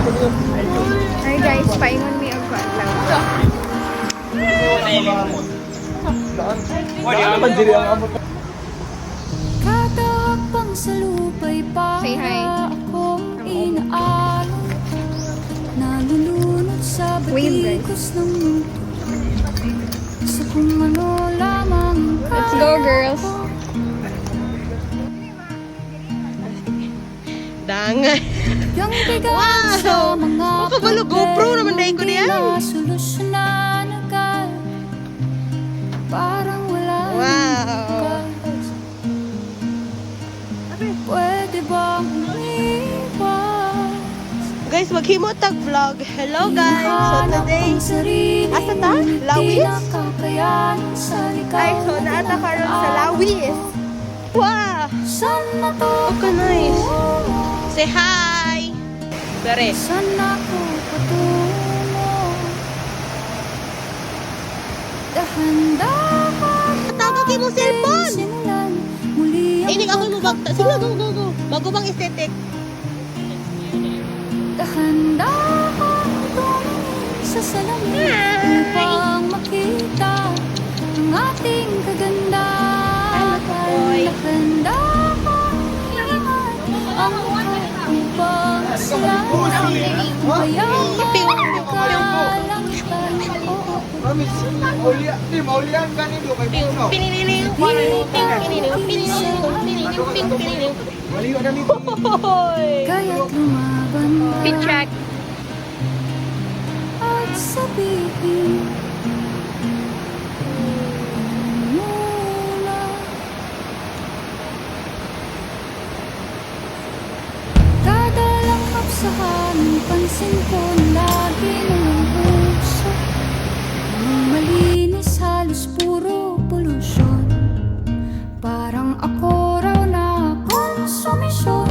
Hi guys, paingon mi ang kuan lang. Kada hakbang sa lupa'y Say hi. para akong inaalon. Nalulunod sa Wave, guys. batikos ng mundo. Sa kung ano lamang Let's go, girls. Dangay. Yung bigat Wow! sa mga Makabalo, GoPro naman dahil ko problemang niyan. di nasolusyonan agad. Parang wala Wow. pwede bang umiwas? Guys, maghimo tag vlog. Hello guys. So today, asa ta? Lawis? Ay, so naata karon sa Lawis. Wow. Sana to Okay, nice. Say hi. Dere. sana ko patungo. Dahan-dahan Tawag kayo mo cellphone. simulan muli ang Inig ako mo bagta. Sige, go. Bago bang aesthetic. dahan-dahan tumingin sa salamin upang makita ang ating kagandahan. boy. Dahan-dahan ingat ang mukha upang masalanan mayabang kalangitan. Pininiling. Kaya't lumaban ka Pin check. at sabihin muna. Kada langkap sa hangin, pansin ko lagi ng puso. Ang malinis, halos puro polusyon. Parang ako raw na konsumisyon.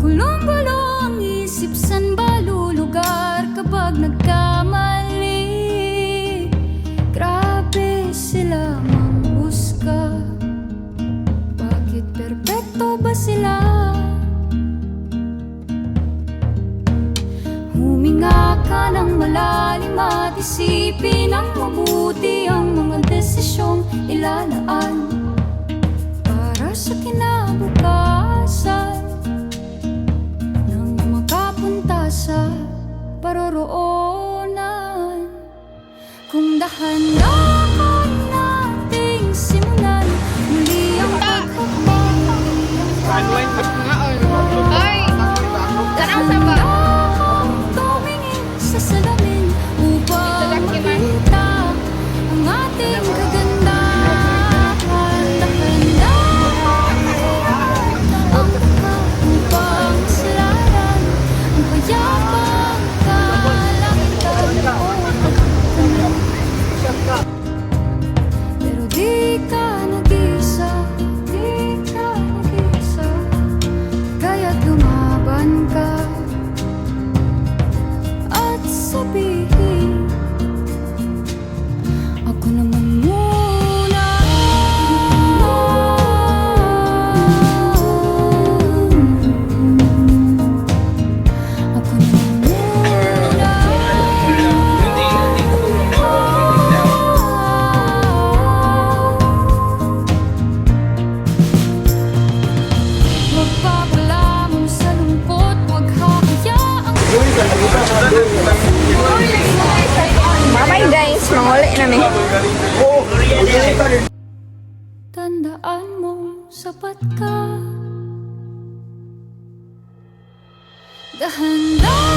Gulong-gulo ang isip, san ba lulugar kapag nagkamali? Grabe sila manghusga. Bakit perpekto ba sila? Huminga ka ng malalim at isipin ng mabuti ang mga desisyong ilalaan para sa kinabukasan nang makapunta sa paroroonan. Kung dahan-dahan nating simulan muli ang paghakbang. Ay! Tanaw sa ba? Tumingin sa salamin upang makita ang ating kagandahan. Dahan-dahan ang mukha upang masalanan ang payapang kalangitan. Pero di ka nag-isa, kaya't lumaban ka at sabihin ako naman muna. Ako naman muna. Magpapalamon sa lungkot, wag hahayaang Mamay guys, manguli namin. tandaan mo sapat ka. Dahan-dahan